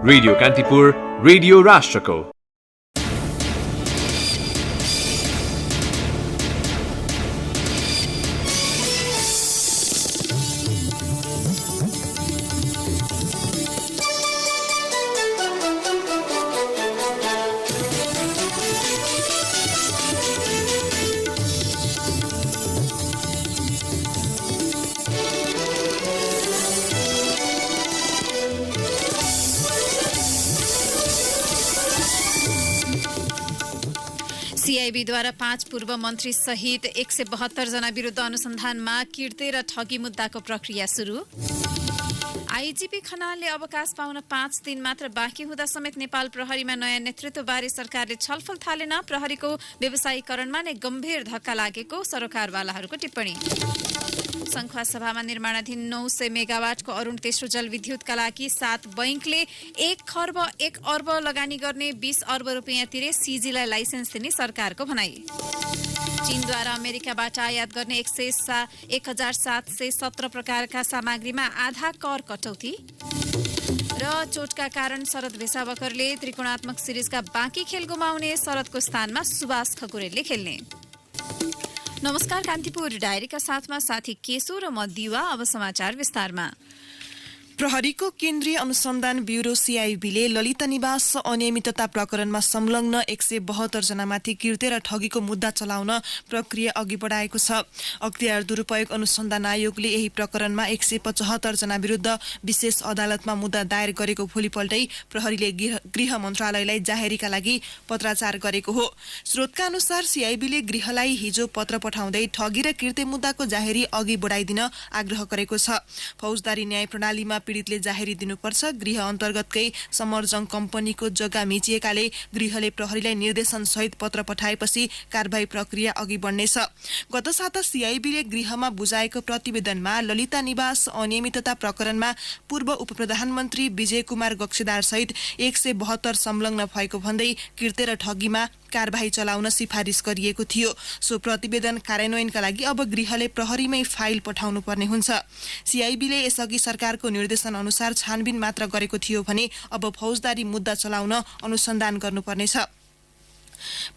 Radio Kantipur, radio राष्ट्रको। सीआईबीद्वारा 5 पूर्व मन्त्री सहित 172 जना विरुद्ध अनुसन्धानमा किर्ते र ठगी मुद्दाको प्रक्रिया सुरु। आईजीपी खनालले अवकाश पाउन 5 दिन मात्र बाँकी हुँदा समेत नेपाल प्रहरीमा नयाँ नेतृत्वबारे सरकारले छलफल थालेन। प्रहरीको व्यवसायीकरणमा नै गम्भीर धक्का लागेको सरोकारवालाहरूको टिप्पणी। संखुवा सभामा निर्माणाधीन 900 मेगावाटको अरुण तेस्रो जलविद्युतका लागि 7 बैंकले 1 खर्ब 1 अर्ब लगानी गर्ने 20 अर्ब रुपियाँ तिरे सीजीलाई लाइसेन्स दिने सरकारको भनाई। चीनद्वारा अमेरिकाबाट आयात गर्ने 1717 प्रकारका सामग्रीमा आधा कर कटौती। र चोटका कारण शरद भेसावकरले त्रिकोणात्मक सिरिजका बाँकी खेल गुमाउने। शरदको स्थानमा सुभाष खकुरेलले खेल्ने। नमस्कार, कान्तिपुर डायरीका साथमा साथी केशु र म दिवा। अब समाचार विस्तारमा। प्रहरीको केन्द्रीय अनुसन्धान ब्युरो सीआईबीले ललिता निवास अनियमितता प्रकरणमा संलग्न 172 जनामाथि किर्ते र ठगीको मुद्दा चलाउन प्रक्रिया अघि बढाएको छ। अख्तियार दुरूपयोग अनुसन्धान आयोगले यही प्रकरणमा 175 जना विरुद्ध विशेष अदालतमा मुद्दा दायर गरेको भोलिपल्टै प्रहरीले गृह मन्त्रालयलाई जाहेरीका लागि पत्राचार गरेको हो। स्रोतका अनुसार सीआईबीले गृहलाई हिजो पत्र पठाउँदै ठगी र किर्ते मुद्दाको जाहेरी अघि बढाइदिन आग्रह गरेको छ। फौजदारी न्याय प्रणालीमा पीडितले जाहेरी दिनुपर्छ। गृह अन्तर्गतकै समरजङ कम्पनीको जग्गा मिचिएकाले गृहले प्रहरीलाई निर्देशन सहित पत्र पठाएपछि कारबाही प्रक्रिया अघि बढ्नेछ। गत साता सीआईबीले गृहमा बुझाएको प्रतिवेदनमा ललिता निवास अनियमितता प्रकरणमा पूर्व उपप्रधानमन्त्री विजय कुमार गक्षेदार सहित 172 संलग्न भएको भन्दै किर्ते र ठगीमा कारबाही चलाउन सिफारिस गरिएको थियो। सो प्रतिवेदन कार्यान्वयनका लागि अब गृहले प्रहरीमै फाइल पठाउनु पर्ने हुन्छ। सीआईबीले यसअघि सरकारको निर्देशन अनुसार छानबिन मात्र गरेको थियो भने अब फौजदारी मुद्दा चलाउन अनुसन्धान गर्नुपर्नेछ।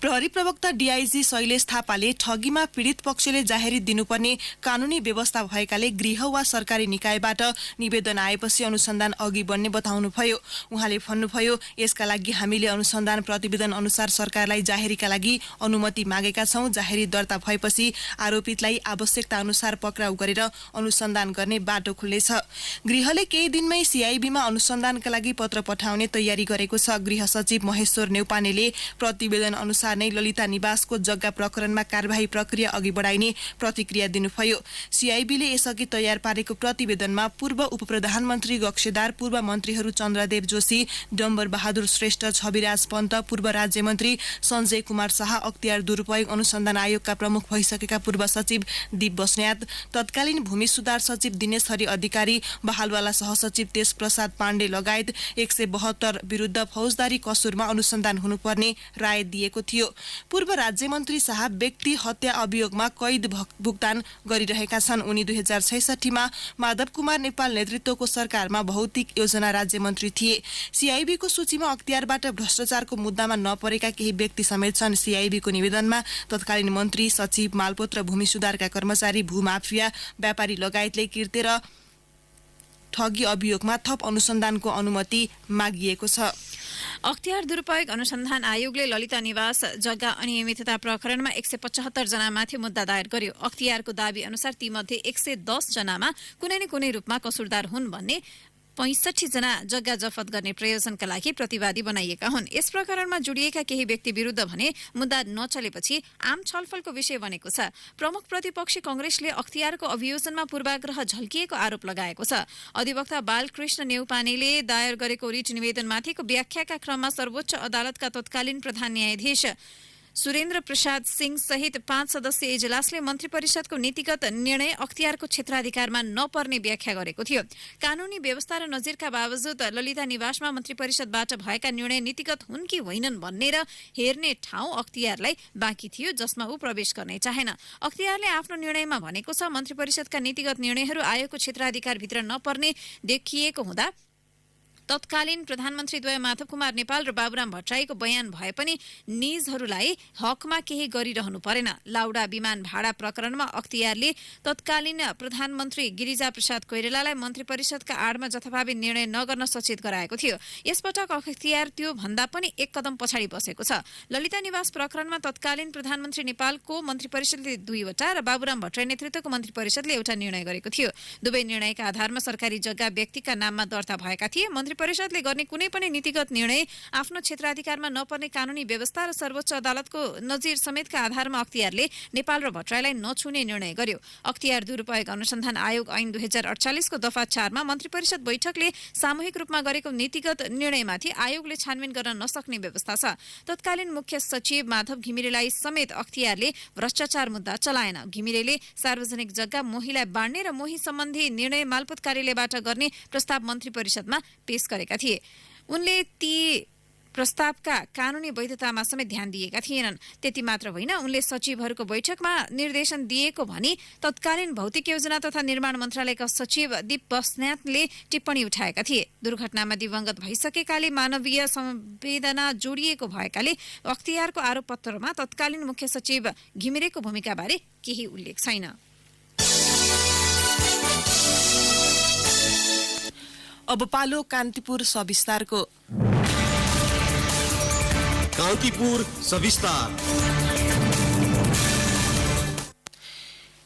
प्रहरी प्रवक्ता डीआईजी शैलेश थापाले ठगीमा पीडित पक्षले जाहेरी दिनुपर्ने कानूनी व्यवस्था भएकाले गृह वा सरकारी निकायबाट निवेदन आएपछि अनुसन्धान अघि बढ्ने बताउनुभयो। उहाँले भन्नुभयो, यसका लागि हामीले अनुसन्धान प्रतिवेदन अनुसार सरकारलाई जाहेरीका लागि अनुमति मागेका छौं। जाहेरी दर्ता भएपछि आरोपितलाई आवश्यकता अनुसार पक्राउ गरेर अनुसन्धान गर्ने बाटो खुल्नेछ। गृहले केही दिनमै सीआईबीमा अनुसन्धानका लागि पत्र पठाउने तयारी गरेको छ। गृह सचिव महेश्वर नेउपानेले प्रतिवेदन अनुसार नै ललिता निवासको जग्गा प्रकरणमा कारबाही प्रक्रिया अघि बढाइने प्रतिक्रिया दिनुभयो। सीआईबीले यसअघि तयार पारेको प्रतिवेदनमा पूर्व उपप्रधानमन्त्री गक्षेदार, पूर्व मन्त्रीहरू चन्द्रदेव जोशी, डम्बर बहादुर श्रेष्ठ, छविराज पन्त, पूर्व राज्यमन्त्री सञ्जय कुमार शाह, अख्तियार दुरूपयोग अनुसन्धान आयोगका प्रमुख भइसकेका पूर्व सचिव दीप बस्नेत, तत्कालीन भूमि सुधार सचिव दिनेश हरि अधिकारी, बहालवाला सहसचिव तेज प्रसाद पाण्डे लगायत 172 विरुद्ध फौजदारी कसुरमा अनुसन्धान हुनुपर्ने राय दिएको थियो। पूर्व राज्यमन्त्री शाह व्यक्ति हत्या अभियोगमा कैद भुक्तान गरिरहेका छन्। उनी 2066 मा माधव कुमार नेपाल नेतृत्वको सरकारमा भौतिक योजना राज्यमन्त्री थिए। सीआईबीको सूचीमा अख्तियारबाट भ्रष्टाचारको मुद्दामा नपरेका केही व्यक्ति समेत छन्। सीआईबीको निवेदनमा तत्कालीन मन्त्री, सचिव, मालपोत र भूमि सुधारका कर्मचारी, भूमाफिया व्यापारी लगायतले किर्ते र ठगी अभियोगमा थप अनुसन्धानको अनुमति मागिएको छ। अख्तियार दुरूपयोग अनुसन्धान आयोगले ललिता निवास जग्गा अनियमितता प्रकरणमा 175 जनामाथि मुद्दा दायर गर्यो। अख्तियारको दावी अनुसार तीमध्ये 110 जनामा कुनै न कुनै रूपमा कसुरदार हुन् भन्ने 65 जना जग्गा जफत गर्ने प्रयोजनका लागि प्रतिवादी बनाइएका हुन्। यस प्रकरणमा जोडिएका केही व्यक्ति विरुद्ध भने मुद्दा नचलेपछि आम छलफलको विषय बनेको छ। प्रमुख प्रतिपक्षी कांग्रेसले अख्तियारको अभियोजनमा पूर्वाग्रह झल्किएको आरोप लगाएको छ। अधिवक्ता बालकृष्ण नेउपानेले दायर गरेको रिट निवेदनमाथिको व्याख्याका क्रममा सर्वोच्च अदालतका तत्कालीन प्रधान न्यायाधीश सुरेन्द्र प्रसाद सिंह सहित 5 सदस्यीय इजलासले मन्त्री परिषदको नीतिगत निर्णय अख्तियारको क्षेत्राधिकारमा नपर्ने व्याख्या गरेको थियो। कानूनी व्यवस्था र नजिरका बावजुद ललिता निवासमा मन्त्री परिषदबाट भएका निर्णय नीतिगत हुन् कि होइनन् भन्ने र हेर्ने ठाउँ अख्तियारलाई बाँकी थियो, जसमा ऊ प्रवेश गर्ने चाहेन। अख्तियारले आफ्नो निर्णयमा भनेको छ, मन्त्री परिषदका नीतिगत निर्णयहरू आयोगको क्षेत्राधिकारभित्र नपर्ने देखिएको हुँदा तत्कालीन प्रधानमन्त्रीद्वय माधव कुमार नेपाल र बाबुराम भट्टराईको बयान भए पनि निजहरूलाई हकमा केही गरिरहनु परेन। लाउडा विमान भाडा प्रकरणमा अख्तियारले तत्कालीन प्रधानमन्त्री गिरिजा प्रसाद कोइरालालाई मन्त्री परिषदका आडमा जथाभावी निर्णय नगर्न सचेत गराएको थियो। यसपटक अख्तियार त्यो भन्दा पनि एक कदम पछाडि बसेको छ। ललिता निवास प्रकरणमा तत्कालीन प्रधानमन्त्री नेपालको मन्त्री परिषदले 2वटा र बाबुराम भट्टराई नेतृत्वको मन्त्री परिषदले एउटा निर्णय गरेको थियो। दुवै निर्णयका आधारमा सरकारी जग्गा व्यक्तिका नाममा दर्ता भएका थिए। मन्त्री परिषदले गर्ने कुनै पनि नीतिगत निर्णय आफ्नो क्षेत्राधिकारमा नपर्ने कानूनी व्यवस्था र सर्वोच्च अदालतको नजिर समेतका आधारमा अख्तियारले नेपाल र भट्टराईलाई नछुने निर्णय गर्यो। अख्तियार दुरुपयोग अनुसन्धान आयोग ऐन 2048 को दफा 4 मा मन्त्री परिषद बैठकले सामूहिक रूपमा गरेको नीतिगत निर्णयमाथि आयोगले छानबिन गर्न नसक्ने व्यवस्था छ। तत्कालीन मुख्य सचिव माधव घिमिरेलाई समेत अख्तियारले भ्रष्टाचार मुद्दा चलाएन। घिमिरेले सार्वजनिक जग्गा मोहीलाई बाँड्ने र मोही सम्बन्धी निर्णय मालपोत कार्यालयबाट गर्ने प्रस्ताव मन्त्री परिषदमा पेश गरेका थिए। उनले ती प्रस्तावका कानूनी वैधतामा समेत ध्यान दिएका थिएनन्। त्यति मात्र होइन, उनले सचिवहरूको बैठकमा निर्देशन दिएको भनी तत्कालीन भौतिक योजना तथा निर्माण मन्त्रालयका सचिव दीप बस्नेतले टिप्पणी उठाएका थिए। दुर्घटनामा दिवंगत भइसकेकाले मानवीय संवेदना जोडिएको भएकाले अख्तियारको आरोप पत्रमा तत्कालीन मुख्य सचिव घिमिरेको भूमिकाबारे केही उल्लेख छैन। अब पालो कान्तिपुर सविस्तारको। कान्तिपुर सविस्तार।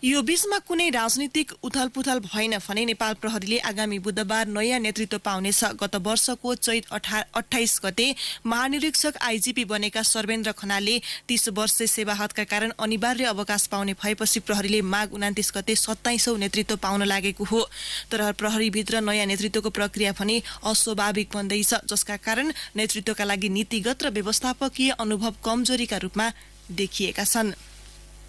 यो बीचमा कुनै राजनीतिक उथलपुथल भएन भने नेपाल प्रहरीले आगामी बुधबार नयाँ नेतृत्व पाउनेछ। गत वर्षको चैत 28 गते महानिरीक्षक आइजीपी बनेका सर्वेन्द्र खनालले 30 वर्षे सेवाहतका कारण अनिवार्य अवकाश पाउने भएपछि प्रहरीले माघ 29 गते 27औं नेतृत्व पाउन लागेको हो। तर प्रहरीभित्र नयाँ नेतृत्वको प्रक्रिया भने अस्वाभाविक बन्दैछ, जसका कारण नेतृत्वका लागि नीतिगत र व्यवस्थापकीय अनुभव कमजोरीका रूपमा देखिएका छन्।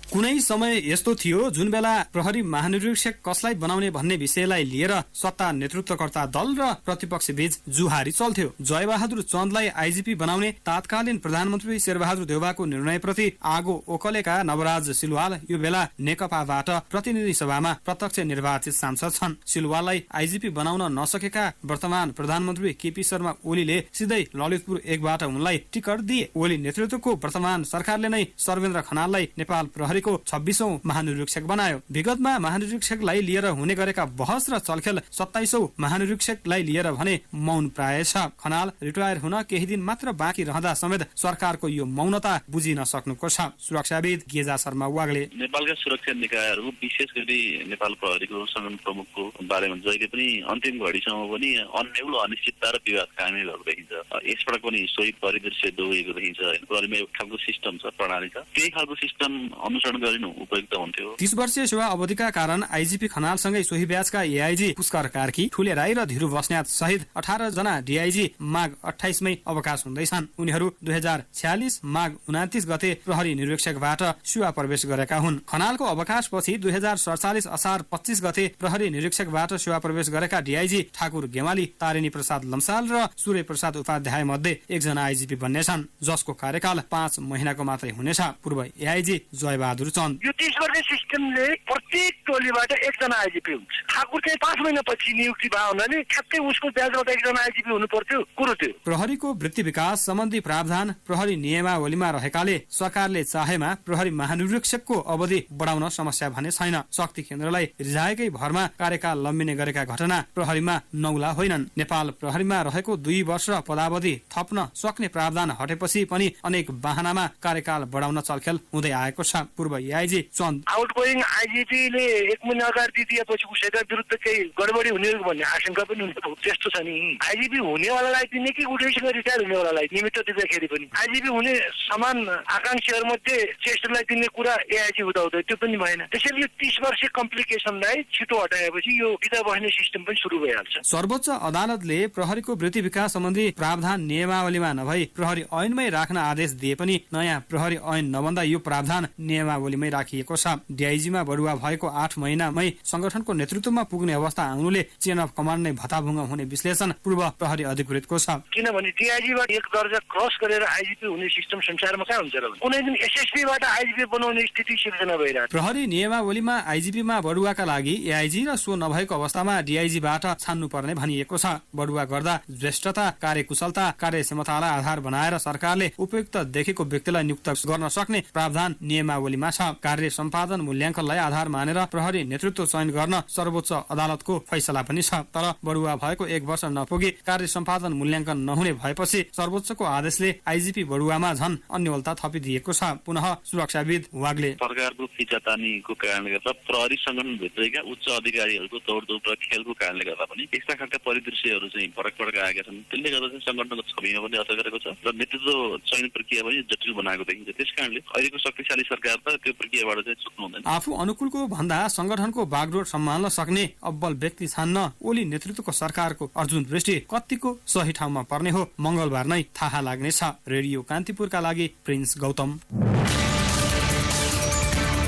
कुनै समय यस्तो थियो जुन बेला प्रहरी महानिरीक्षक कसलाई बनाउने भन्ने विषयलाई लिएर सत्ता नेतृत्वकर्ता दल र प्रतिपक्ष बीच जुहारी चल्थ्यो। जयबहादुर चन्दलाई आइजीपी बनाउने तत्कालीन प्रधानमन्त्री शेरबहादुर देउवाको निर्णयप्रति आगो ओकलेका नवराज सिलवाल यो बेला नेकपाबाट प्रतिनिधि सभामा प्रत्यक्ष निर्वाचित सांसद छन्। सिलवाललाई आइजीपी बनाउन नसकेका वर्तमान प्रधानमन्त्री केपी शर्मा ओलीले सिधै ललितपुर 1बाट उनलाई टिकट दिए। ओली नेतृत्वको वर्तमान सरकारले नै सर्वेन्द्र खनाललाई नेपाल प्रहरीको 26औं महानिरीक्षक बनायो। विगतमा महानिरीक्षकलाई लिएर हुने गरेका बहस र चलखेल 27औं महानिरीक्षकलाई लिएर भने मौन प्राय छ। खनाल रिटायर हुन केही दिन मात्र बाँकी रहँदा समेत सरकारको यो मौनता बुझिन सक्नुको छ। सुरक्षाविद गेजा शर्मा वाग्ले नेपालका सुरक्षा निकायहरू विशेष गरी नेपाल प्रहरीको संगठन प्रमुखको बारेमा जहिले पनि अन्तिम घडीसम्म पनि अन्यौलो अनिश्चितता र विवाद कायमै भएको देखिन्छ। यसबाट पनि सोही परिदृश्य दोहोरिएको देखिन्छ। प्रहरीमा एक खालको सिस्टम छ, प्रणाली छ, त्यही खालको सिस्टम अनुसरण गरिनु उपयुक्त हुन्थ्यो। 30 वर्षीय सेवा अवधिका कारण आइजीपी खनालसँगै सोही ब्याचका एआइजी पुष्कर कार्की, ठुले राई र धिरु बस्नेत सहित 18 जना डीआइजी माघ 28 मै अवकाश हुँदैछन्। उनीहरू 2046 माघ 29 गते प्रहरी निरीक्षकबाट सेवा प्रवेश गरेका हुन्। खनालको अवकाशपछि 2047 असार 25 गते प्रहरी निरीक्षकबाट सेवा प्रवेश गरेका डीआइजी ठाकुर गेमाली, तारिणी प्रसाद लम्साल र सूर्य प्रसाद उपाध्याय मध्ये एकजना आइजीपी बन्नेछन्, जसको कार्यकाल 5 महिनाको मात्रै हुनेछ। पूर्व एआइजी जयबहादुर चन्द यो 30 वर्ष सिस्टमले प्रत्येक टोलीबाट एकजना आइजीपी हुन्छ। ठाकुर चाहिँ 5 महिनापछि नियुक्ति भयो भने ठ्याक्कै उसको ब्याजबाट एकजना आइजीपी हुनु पर्थ्यो कुरो त्यो। प्रहरीको वृत्ति विकास सम्बन्धी प्रावधान प्रहरी नियमावलीमा रहेकाले सरकारले चाहेमा प्रहरी महानिरीक्षकको अवधि बढाउन समस्या भने छैन। शक्ति केन्द्रलाई रिझाएकै भरमा कार्यकाल लम्बिने गरेका घटना प्रहरीमा नौला होइनन्। नेपाल प्रहरीमा रहेको 2 वर्ष पदावधि थप्न सक्ने प्रावधान हटेपछि पनि अनेक बहानामा कार्यकाल बढाउन चलखेल हुँदै आएको छ। पूर्व एआइजी चन्द आउटगोइङ आइजीपीले 1 महिना अगाडि दिएपछि उसैका विरुद्ध केही गडबडी हुने भन्ने आशंका पनि हुन्छ। त्यस्तो छ नि, आइजीपी हुनेवालालाई दिने कि उठैसँग रिटायर हुनेवालालाई निमित्त दिँदाखेरि पनि आइजीपी हुने समान आकांक्षीहरूमध्ये ज्येष्ठलाई दिने कुरा एआइजी हुँदा हुँदै त्यो पनि भएन। त्यसैले यो 30 वर्ष कम्प्लिकेसनलाई छिटो हटाएपछि यो बिदा बस्ने सिस्टम पनि सुरु भइहाल्छ। सर्वोच्च अदालतले प्रहरीको वृत्ति विकास सम्बन्धी प्रावधान नियमावलीमा नभई प्रहरी ऐनमै राख्न आदेश दिए पनि नयाँ प्रहरी ऐन नबन्दा यो प्रावधान नियमावली नियमावलीमै राखिएको छ। डीआईजीमा बढुवा भएको 8 महिनामै संगठनको नेतृत्वमा पुग्ने अवस्था आउनुले चेन अफ कमान्ड नै भताभुङ्ग हुने विश्लेषण पूर्व प्रहरी अधिकृतको छ। किनभने डीआईजीबाट एक दर्जा क्रस गरेर आईजीपी हुने सिस्टम संसारमा कहाँ हुन्छ र? कुनै दिन एसएसपीबाट आईजीपी बनाउने स्थिति सिर्जना भइरहेको छ। प्रहरी नियमावलीमा आईजीपीमा बढुवाका लागि एआईजी र सो नभएको अवस्थामा डीआईजीबाट छान्नुपर्ने भनिएको छ। बढुवा गर्दा ज्येष्ठता, कार्यकुशलता, कार्यक्षमतालाई आधार बनाएर सरकारले उपयुक्त देखेको व्यक्तिलाई नियुक्त गर्न सक्ने प्रावधान नियमावलीमा छ। कार्य सम्पादन मूल्याङ्कनलाई आधार मानेर प्रहरी नेतृत्व चयन गर्न सर्वोच्च अदालतको फैसला पनि छ। तर बढुवा भएको 1 वर्ष नपुगी कार्य सम्पादन मूल्याङ्कन नहुने भएपछि सर्वोच्चको आदेशले आईजीपी बढुवामा झन् अन्यलता थपिदिएको छ। पुनः सुरक्षाविद वाग्ले सरकारको खिचातानीको कारणले गर्दा प्रहरी संगठनभित्रका उच्च अधिकारीहरूको तोडतोड र खेलको कारणले गर्दा पनि यस्ता खालका परिदृश्यहरू चाहिँ फरक आएका छन्। त्यसले गर्दा चाहिँ संगठनको छविमा पनि असर गरेको छ र नेतृत्व चयन प्रक्रिया पनि जटिल बनाएको देखिन्छ। त्यसकारणले अहिलेको शक्तिशाली सरकार त त्यो प्रक्रियाबाट चाहिँ छुट्नु हुँदैन। आफू अनुकूलको भन्दा संगठनको बागडोर सम्हाल्न सक्ने अब्बल व्यक्ति छान्न ओली नेतृत्वको सरकारको अर्जुन दृष्टि कतिको सही ठाउँमा पर्ने हो मंगलबार नै थाहा लाग्नेछ। रेडियो कान्तिपुरका लागि प्रिन्स गौतम।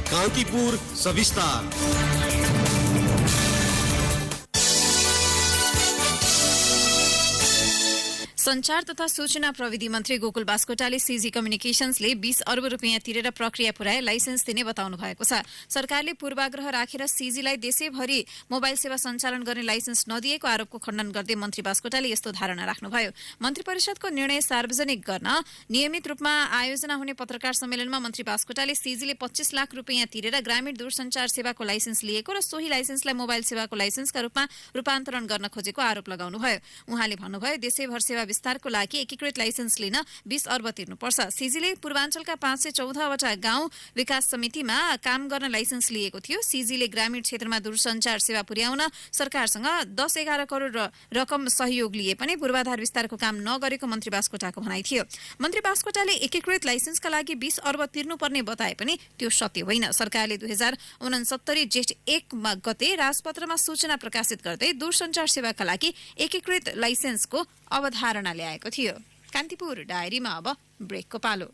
कान्तिपुर सविस्तार। संचार तथा सूचना प्रविधि मन्त्री गोकुल बास्कोटाले सीजी कम्युनिकेशन्सले 20 अर्ब रुपियाँ तिरेर प्रक्रिया पुर्याए लाइसेन्स दिने बताउनु भएको छ। सरकारले पूर्वाग्रह राखेर सीजीलाई देशैभरि मोबाइल सेवा सञ्चालन गर्ने लाइसेन्स नदिएको आरोपको खण्डन गर्दै मन्त्री बास्कोटाले यस्तो धारणा राख्नुभयो। मन्त्री परिषदको निर्णय सार्वजनिक गर्न नियमित रूपमा आयोजना हुने पत्रकार सम्मेलनमा मन्त्री बास्कोटाले सीजीले 25 लाख रुपियाँ तिरेर ग्रामीण दूरसञ्चार सेवाको लाइसेन्स लिएको र सोही लाइसेन्सलाई मोबाइल सेवाको लाइसेन्सका रूपमा रूपान्तरण गर्न खोजेको आरोप लगाउनुभयो। उहाँले भन्नुभयो देशैभर सेवा विस्तारको लागि एकीकृत लाइसेन्स लिन 20 अर्ब तिर्नुपर्छ। सीजीले पूर्वाञ्चलका 514वटा गाउँ विकास समितिमा काम गर्न लाइसेन्स लिएको थियो। सीजीले ग्रामीण क्षेत्रमा दूरसञ्चार सेवा पुर्याउन सरकारसँग 10-11 करोड रकम सहयोग लिए पनि पूर्वाधार विस्तारको काम नगरेको मन्त्री बास्कोटाको भनाइ थियो। मन्त्री बास्कोटाले एकीकृत लाइसेन्सका लागि 20 अर्ब तिर्नुपर्ने बताए पनि त्यो सत्य होइन। सरकारले 2069 जेठ 1 गते राजपत्रमा सूचना प्रकाशित गर्दै दूरसञ्चार सेवाका लागि एकीकृत लाइसेन्सको अवधारणा ल्याएको थियो। कान्तिपुर डायरीमा अब ब्रेकको पालो।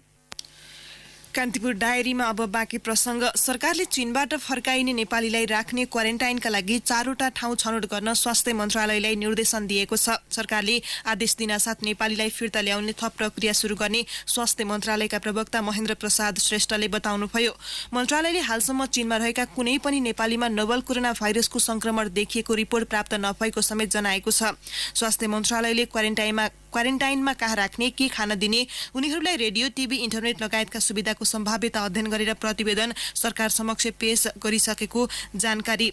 कान्तिपुर डायरीमा अब बाँकी प्रसंग। सरकारले चीनबाट फर्काइने नेपालीलाई राख्ने क्वारेन्टाइनका लागि 4वटा ठाउँ छनौट गर्न स्वास्थ्य मन्त्रालयलाई निर्देशन दिएको छ। सरकारले आदेश दिनासाथ नेपालीलाई फिर्ता ल्याउने थप प्रक्रिया सुरु गर्ने स्वास्थ्य मन्त्रालयका प्रवक्ता महेन्द्र प्रसाद श्रेष्ठले बताउनुभयो। मन्त्रालयले हालसम्म चीनमा रहेका कुनै पनि नेपालीमा नोभल कोरोना भाइरसको संक्रमण देखिएको रिपोर्ट प्राप्त नभएको समेत जनाएको छ। स्वास्थ्य मन्त्रालयले क्वारेन्टाइनमा कहाँ राख्ने, के खान दिने, उनीहरूलाई रेडियो, टिभी, इन्टरनेट लगायतका सुविधाको सम्भाव्यता अध्ययन गरेर प्रतिवेदन सरकार समक्ष पेश गरिसकेको जानकारी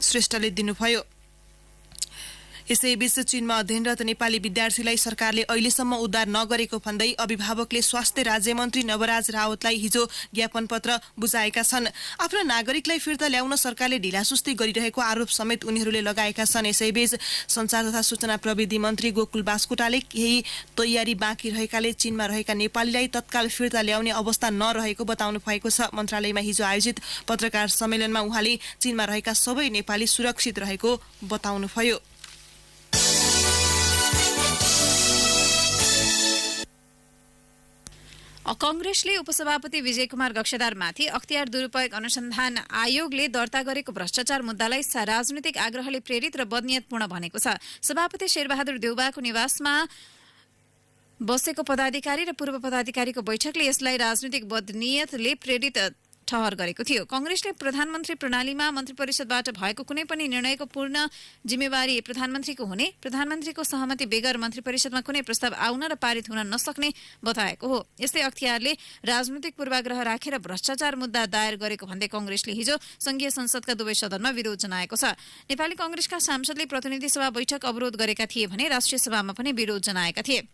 श्रेष्ठले दिनुभयो। यसैबीच चीनमा अध्ययनरत नेपाली विद्यार्थीलाई सरकारले अहिलेसम्म उद्धार नगरेको भन्दै अभिभावकले स्वास्थ्य राज्यमन्त्री नवराज रावतलाई हिजो ज्ञापन पत्र बुझाएका छन्। आफ्ना नागरिकलाई फिर्ता ल्याउन सरकारले ढिलासुस्ती गरिरहेको आरोप समेत उनीहरूले लगाएका छन्। यसैबीच संचार तथा सूचना प्रविधि मन्त्री गोकुल बास्कोटाले केही तयारी बाँकी रहेकाले चीनमा रहेका नेपालीलाई तत्काल फिर्ता ल्याउने अवस्था नरहेको बताउनु भएको छ। मन्त्रालयमा हिजो आयोजित पत्रकार सम्मेलनमा उहाँले चीनमा रहेका सबै नेपाली सुरक्षित रहेको बताउनुभयो। कंग्रेसले उपसभापति विजय कुमार गक्षदारमाथि अख्तियार दुरूपयोग अनुसन्धान आयोगले दर्ता गरेको भ्रष्टाचार मुद्दालाई राजनीतिक आग्रहले प्रेरित र बदनियतपूर्ण भनेको छ। सभापति शेरबहादुर देउबाको निवासमा बसेको पदाधिकारी र पूर्व पदाधिकारीको बैठकले यसलाई राजनीतिक बदनियतले प्रेरित ठहर गरेको थियो। कंग्रेसले प्रधानमन्त्री प्रणालीमा मन्त्री परिषदबाट भएको कुनै पनि निर्णयको पूर्ण जिम्मेवारी प्रधानमन्त्रीको हुने, प्रधानमन्त्रीको सहमति बेगर मन्त्री परिषदमा कुनै प्रस्ताव आउन र पारित हुन नसक्ने बताएको हो। यस्तै अख्तियारले राजनीतिक पूर्वाग्रह राखेर भ्रष्टाचार मुद्दा दायर गरेको भन्दै कंग्रेसले हिजो संघीय संसदका दुवै सदनमा विरोध जनाएको छ। नेपाली कंग्रेसका सांसदले प्रतिनिधि सभा बैठक अवरोध गरेका थिए भने राष्ट्रिय सभामा पनि विरोध जनाएका थिए।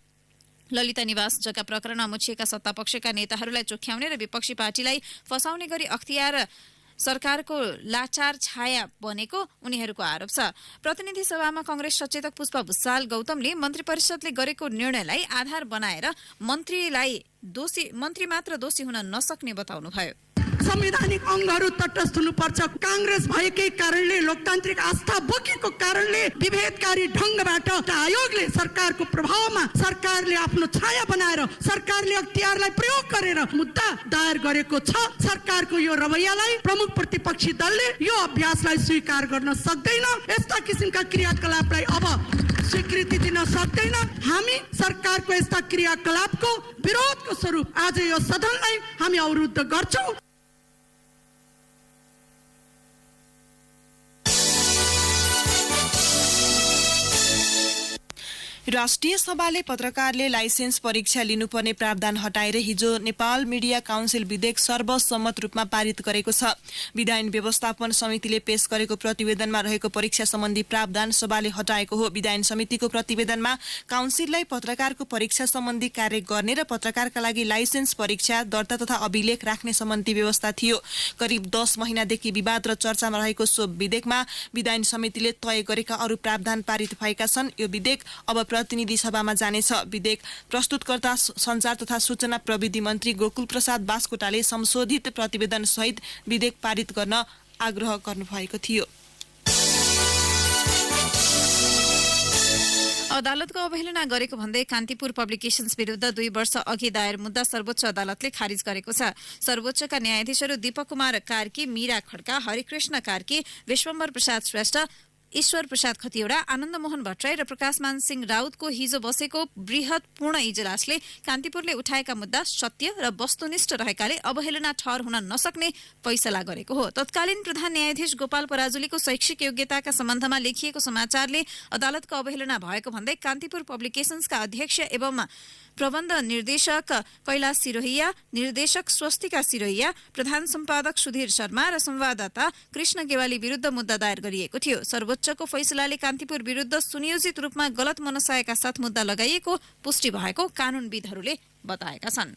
ललिता निवास जग्गा प्रकरणमा मुछिएका सत्तापक्षका नेताहरूलाई चोख्याउने र विपक्षी पार्टीलाई फसाउने गरी अख्तियार सरकारको लाचार छाया बनेको उनीहरूको आरोप छ। प्रतिनिधि सभामा कंग्रेस सचेतक पुष्पा भुसाल गौतमले मन्त्री परिषदले गरेको निर्णयलाई आधार बनाएर मन्त्री मात्र दोषी हुन नसक्ने बताउनुभयो। संवैधानिक अङ्गहरू तटस्थ हुनुपर्छ। काङ्ग्रेस भएकै कारणले, लोकतान्त्रिक आस्था बोकेको कारणले विभेदकारी ढङ्गबाट आयोगले सरकारको प्रभावमा सरकारले आफ्नो छाया बनाएर सरकारले अख्तियारलाई प्रयोग गरेर मुद्दा दायर गरेको छ। सरकारको यो रवैयालाई प्रमुख प्रतिपक्षी दलले यो अभ्यासलाई स्वीकार गर्न सक्दैन। यस्ता किसिमका क्रियाकलापलाई अब स्वीकृति दिन सक्दैन। हामी सरकारको यस्ता क्रियाकलापको विरोधको स्वरूप आज यो सदनलाई हामी अवरुद्ध गर्छौं। राष्ट्रिय सभाले पत्रकारले लाइसेन्स परीक्षा लिनुपर्ने प्रावधान हटाएर हिजो नेपाल मिडिया काउन्सिल विधेयक सर्वसम्मत रूपमा पारित गरेको छ। विधायन व्यवस्थापन समितिले पेश गरेको प्रतिवेदनमा रहेको परीक्षा सम्बन्धी प्रावधान सभाले हटाएको हो। विधायन समितिको प्रतिवेदनमा काउन्सिललाई पत्रकारको परीक्षा सम्बन्धी कार्य गर्ने र पत्रकारका लागि लाइसेन्स परीक्षा दर्ता तथा अभिलेख राख्ने सम्बन्धी व्यवस्था थियो। करिब 10 महिनादेखि विवाद र चर्चामा रहेको सो विधेयकमा विधायन समितिले तय गरेका अरू प्रावधान पारित भएका छन्। यो विधेयक अब प्रतिनिधि सभामा जानेछ। विधेयक प्रस्तुतकर्ता सञ्चार तथा सूचना प्रविधि मन्त्री गोकुल प्रसाद बास्कोटाले संशोधित प्रतिवेदन सहित विधेयक पारित गर्न आग्रह गर्नुभएको थियो। अदालतको अवहेलना गरेको भन्दै कान्तिपुर पब्लिकेशन्स विरुद्ध 2 वर्ष अघि दायर मुद्दा सर्वोच्च अदालतले खारिज गरेको छ। सर्वोच्चका न्यायाधीशहरू दीपक कुमार कार्की, मीरा खड्का, हरिकृष्ण कार्की, विश्वम्भर प्रसाद श्रेष्ठ, ईश्वर प्रसाद खतिवड़ा, आनन्द मोहन भट्टराई र प्रकाशमान सिंह राउतको हिजो बसेको बृहत पूर्ण इजलासले कान्तिपुरले उठाएका मुद्दा सत्य र वस्तुनिष्ठ रहेकाले अवहेलना ठहर हुन नसक्ने फैसला गरेको हो। तत्कालीन प्रधान न्यायाधीश गोपाल पराजुलीको शैक्षिक योग्यताका सम्बन्धमा लेखिएको समाचारले अदालतको अवहेलना भएको भन्दै कान्तिपुर पब्लिकेशन्सका अध्यक्ष एवं प्रबन्ध निर्देशक कैलाश सिरोहिया, निर्देशक स्वस्तिका सिरोहिया, प्रधान सम्पादक सुधीर शर्मा र संवाददाता कृष्ण गेवाली विरुद्ध मुद्दा दायर गरिएको थियो। सर्वोच्चको फैसलाले कान्तिपुर विरुद्ध सुनियोजित रूपमा गलत मनसायका साथ मुद्दा लगाइएको पुष्टि भएको कानूनविदहरूले बताएका छन्।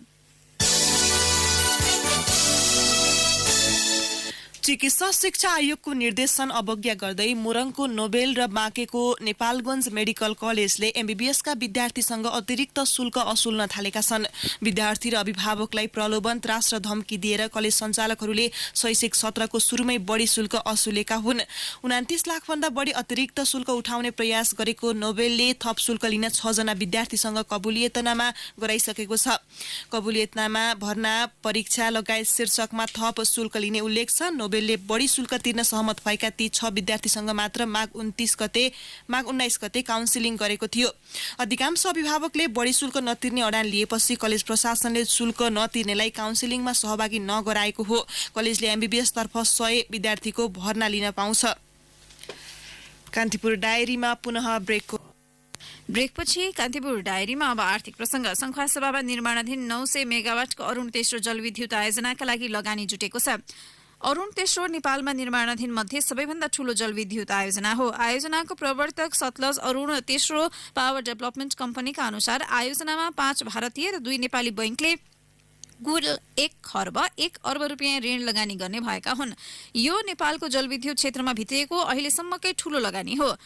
चिकित्सा शिक्षा आयोगको निर्देशन अवज्ञा गर्दै मोरङको नोबेल र बाँकेको नेपालगञ्ज मेडिकल कलेजले एमबीबीएसका विद्यार्थीसँग अतिरिक्त शुल्क असुल्न थालेका छन्। विद्यार्थी र अभिभावकलाई प्रलोभन, त्रास र धम्की दिएर कलेज सञ्चालकहरूले शैक्षिक सत्रको सुरुमै बढी शुल्क असुलेका हुन्। 29 लाखभन्दा बढी अतिरिक्त शुल्क उठाउने प्रयास गरेको नोबेलले थप शुल्क लिन 6 जना विद्यार्थीसँग कबुलियतनामा गराइसकेको छ। कबुलियतनामा भर्ना, परीक्षा लगायत शीर्षकमा थप शुल्क लिने उल्लेख छ। नोबेलले बढी शुल्क तिर्न सहमत भएका ती 6 विद्यार्थीसँग मात्र माघ 19 गते काउन्सिलिङ गरेको थियो। अधिकांश अभिभावकले बढी शुल्क नतिर्ने अडान लिएपछि कलेज प्रशासनले शुल्क नतिर्नेलाई काउन्सिलिङमा सहभागी नगराएको हो। कलेजले एमबीबीएस तर्फ 100 विद्यार्थीको भर्ना लिन पाउँछ। कान्तिपुर डायरीमा पुनः ब्रेकपछि कान्तिपुर डायरीमा अब आर्थिक प्रसंग। संखुवासभामा निर्माणाधीन 900 मेगावाटको अरुण तेस्रो जलविद्युत आयोजनाका लागि लगानी जुटेको छ। अरुण तेस्रो नेपालमा निर्माणाधीन मध्ये सबैभन्दा ठूलो जलविद्युत आयोजना हो। आयोजनाको प्रवर्तक सतलज अरुण तेस्रो पावर डेभलपमेन्ट कम्पनीका अनुसार आयोजनामा 5 भारतीय र 2 नेपाली बैंकले कुल 1 खर्ब 1 अर्ब रुपियाँ ऋण लगानी गर्ने भएका हुन्। यो नेपालको जलविद्युत क्षेत्रमा भित्रिएको अहिलेसम्मकै ठूलो लगानी हो।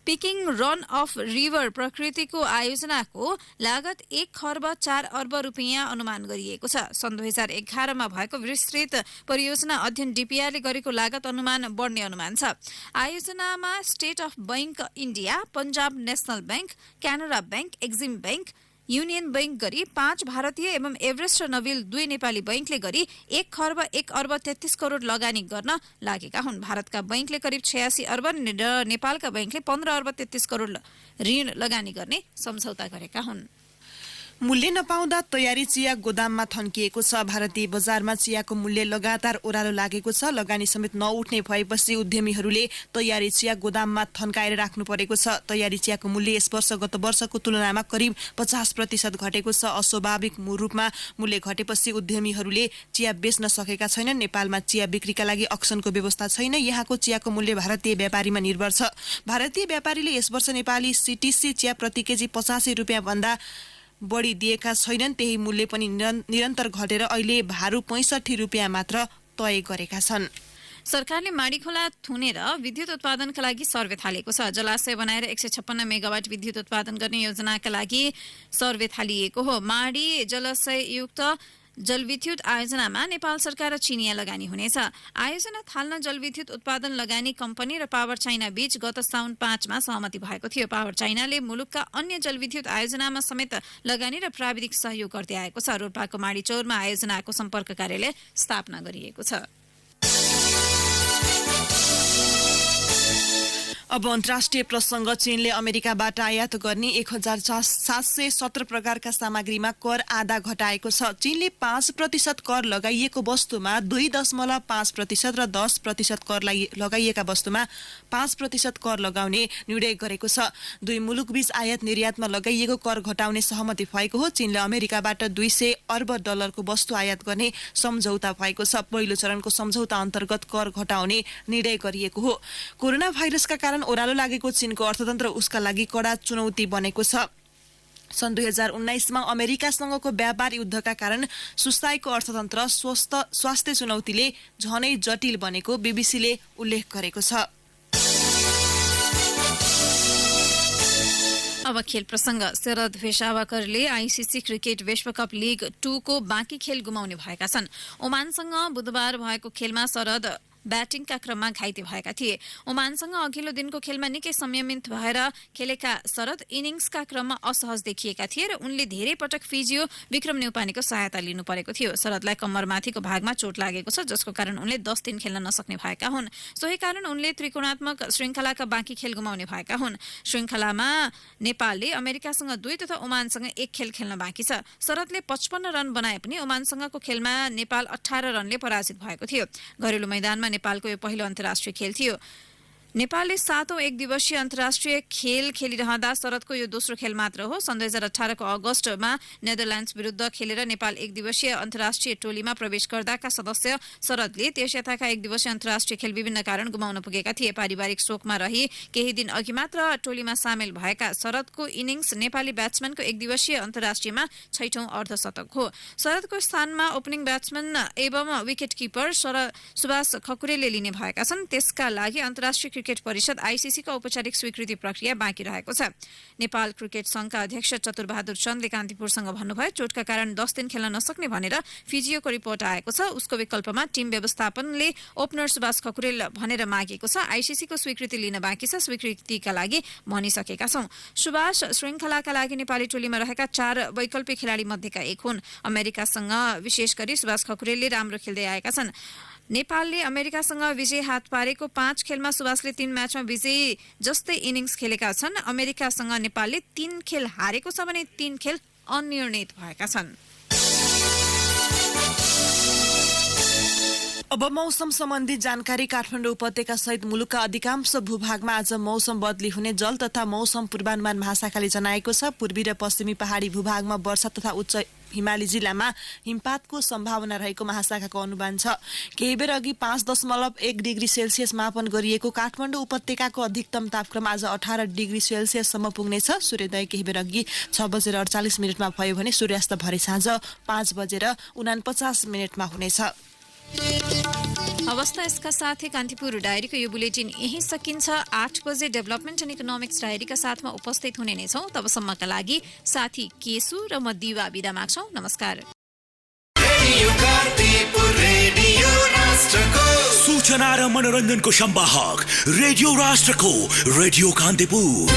पिकिङ रन अफ रिभर प्रकृतिको आयोजनाको लागत 1 खर्ब 4 अर्ब रुपियाँ अनुमान गरिएको छ। सन् 2011 मा भएको विस्तृत परियोजना अध्ययन डीपीआरले गरेको लागत अनुमान बढ्ने अनुमान छ। आयोजनामा state of bank India, Punjab national bank, Canara bank, exim bank, union bank गरी 5 भारतीय एवं एभरेस्ट र नोबेल 2 नेपाली बैंकले गरी 1 खर्ब 1 अर्ब 33 करोड लगानी गर्न लागेका हुन्। भारतका बैंकले करिब 86 अर्ब र नेपालका बैंकले 15 अर्ब 33 करोड ऋण लगानी गर्ने सम्झौता गरेका हुन्। मूल्य नपाउँदा तयारी चिया गोदाममा थन्किएको छ। भारतीय बजारमा चियाको मूल्य लगातार ओह्रालो लागेको छ। लगानी समेत नउठ्ने भएपछि उद्यमीहरूले तयारी चिया गोदाममा थन्काएर राख्नु परेको छ। तयारी चियाको मूल्य यस वर्ष गत वर्षको तुलनामा करिब 50% घटेको छ। अस्वाभाविक रूपमा मूल्य घटेपछि उद्यमीहरूले चिया बेच्न सकेका छैनन्। नेपालमा चिया बिक्रीका लागि अक्सनको व्यवस्था छैन। यहाँको चियाको मूल्य भारतीय व्यापारीमा निर्भर छ। भारतीय व्यापारीले यस वर्ष नेपाली सीटीसी चिया प्रति केजी 85 रुपियाँ भन्दा बढी दिएका छैनन्। त्यही मूल्य पनि निरन्तर घटेर अहिले भारु 65 रुपियाँ मात्र तय गरेका छन्। सरकारले माडी खोला थुनेर विद्युत उत्पादनका लागि सर्वे थालेको छ। जलाशय बनाएर 156 मेगावाट विद्युत उत्पादन गर्ने योजनाका लागि सर्वे थालिएको हो। माडी जलाशय युक्त जलविद्युत आयोजनामा नेपाल सरकार र चिनिया लगानी हुनेछ। आयोजना थाल्न जलविद्युत उत्पादन लगानी कम्पनी र पावर चाइना बीच गत साउन 5 मा सहमति भएको थियो। पावर चाइनाले मुलुकका अन्य जलविद्युत आयोजनामा समेत लगानी र प्राविधिक सहयोग गर्दै आएको छ। रोल्पाको माडीचौरमा आयोजनाको सम्पर्क कार्यालय स्थापना गरिएको छ। अब अन्तर्राष्ट्रिय प्रसंग। चीनले अमेरिकाबाट आयात गर्ने 1717 प्रकारका सामग्रीमा कर आधा घटाएको छ। चीनले 5% कर लगाइएको वस्तुमा 2.5% र 10% कर लगाइएका वस्तुमा 5% कर लगाउने निर्णय गरेको छ। दुई मुलुकबीच आयात निर्यातमा लगाइएको कर घटाउने सहमति भएको हो। चीनले अमेरिकाबाट $200 अर्ब को वस्तु आयात गर्ने सम्झौता भएको छ। पहिलो चरणको सम्झौता अन्तर्गत कर घटाउने निर्णय गरिएको हो। कोरोना भाइरसका कारण ओह्रालो लागेको चीनको अर्थतन्त्र उसका लागि कडा चुनौती बनेको छ। सन् 2019 मा अमेरिकासँगको व्यापार युद्धका कारण सुस्ताएको अर्थतन्त्र स्वास्थ्य चुनौतीले झनै जटिल बनेको बीबीसीले उल्लेख गरेको छ। अब खेल प्रसंग। शरद भेषावकरले आईसीसी क्रिकेट विश्वकप लीग 2 को बाँकी खेल गुमाउने भएका छन्। ओमानसँग बुधबार भएको खेलमा शरद ब्याटिङका क्रममा घाइते भएका थिए। ओमानसँग अघिल्लो दिनको खेलमा निकै संयमित भएर खेलेका शरद इनिङ्सका क्रममा असहज देखिएका थिए र उनले धेरै पटक फिजियो विक्रम न्यौपानेको सहायता लिनु परेको थियो। शरदलाई कम्मरमाथिको भागमा चोट लागेको छ, जसको कारण उनले 10 दिन खेल्न नसक्ने भएका हुन्। सोही कारण उनले त्रिकोणात्मक श्रृङ्खलाका बाँकी खेल गुमाउने भएका हुन्। श्रृङ्खलामा नेपालले अमेरिकासँग 2 तथा ओमानसँग 1 खेल खेल्न बाँकी छ। शरदले 55 रन बनाए पनि ओमानसँगको खेलमा नेपाल 18 रनले पराजित भएको थियो। घरेलु मैदानमा नेपालको यो पहिलो अन्तर्राष्ट्रिय खेल थियो। नेपालले 7औं एक दिवसीय अन्तर्राष्ट्रिय खेल खेलिरहँदा शरदको यो दोस्रो खेल मात्र हो। सन् 2018 को अगस्तमा नेदरल्यान्ड्स विरुद्ध खेलेर नेपाल एक दिवसीय अन्तर्राष्ट्रिय टोलीमा प्रवेश गर्दाका सदस्य शरदले त्यस यताका एक दिवसीय अन्तर्राष्ट्रिय खेल विभिन्न कारण गुमाउन पुगेका थिए। पारिवारिक शोकमा रही केही दिन अघि मात्र टोलीमा सामेल भएका शरदको इनिङ्स नेपाली ब्याट्सम्यानको एक दिवसीय अन्तर्राष्ट्रियमा 6औं अर्धशतक हो। शरदको स्थानमा ओपनिङ ब्याट्सम्यान एवं विकेट किपर सुभाष खकुरेलले लिने भएका छन्। त्यसका लागि अन्तर्राष्ट्रिय क्रिकेट परिषद आईसीसी का औपचारिक स्वीकृति प्रक्रिया बाँकी रहेको छ। नेपाल क्रिकेट संघका अध्यक्ष चतुरबहादुर चन्दले कान्तिपुरसँग भन्नुभयो, चोटका कारण 10 दिन खेल्न नसक्ने भनेर फिजियोको रिपोर्ट आएको छ। उसको विकल्पमा टिम व्यवस्थापनले ओपनर सुभाष खकुरेल भनेर मागेको छ। आईसीसी को स्वीकृति लिन बाँकी छ। स्वीकृतिका लागि भनिसकेका छौं। सुभाष श्रृङ्खलाका लागि नेपाली टोलीमा रहेका 4 वैकल्पिक खेलाडी मध्येका एक हुन्। अमेरिकासँग विशेष गरी सुभाष खकुरेलले राम्रो खेल्दै आएका छन्। नेपालले अमेरिकासँग विजय हात पारेको 5 खेलमा सुभाषले 3 म्याचमा विजयी जस्तै इनिङ्स खेलेका छन्। अमेरिकासँग नेपालले 3 खेल हारेको छ भने 3 खेल अनिर्णित भएका छन्। अब मौसम सम्बन्धी जानकारी। काठमाडौँ उपत्यका सहित मुलुकका अधिकांश भूभागमा आज मौसम बदली हुने जल तथा मौसम पूर्वानुमान महाशाखाले जनाएको छ। पूर्वी र पश्चिमी पहाडी भूभागमा वर्षा तथा उच्च हिमाली जिल्लामा हिमपातको सम्भावना रहेको महाशाखाको अनुमान छ। केही बेर अघि 5.1 डिग्री सेल्सियस मापन गरिएको काठमाडौँ उपत्यकाको अधिकतम तापक्रम आज 18 डिग्री सेल्सियससम्म पुग्नेछ। सूर्योदय केही बेर अघि 6:48 भयो भने सूर्यास्त भरे साँझ 5:49 हुनेछ। अवस्था यसका साथै कान्तिपुर डायरीको यो बुलेटिन यही सकिन्छ। 8 बजे डेभलपमेन्ट एन्ड इकोनोमिक्स डायरीका साथमा उपस्थित हुने नै छौं। तबसम्मका लागि साथी केसु र म दिवा बिदा माग्छौं। नमस्कार। सूचना र मनोरञ्जनको संवाहक रेडियो राष्ट्रको रेडियो कान्तिपुर।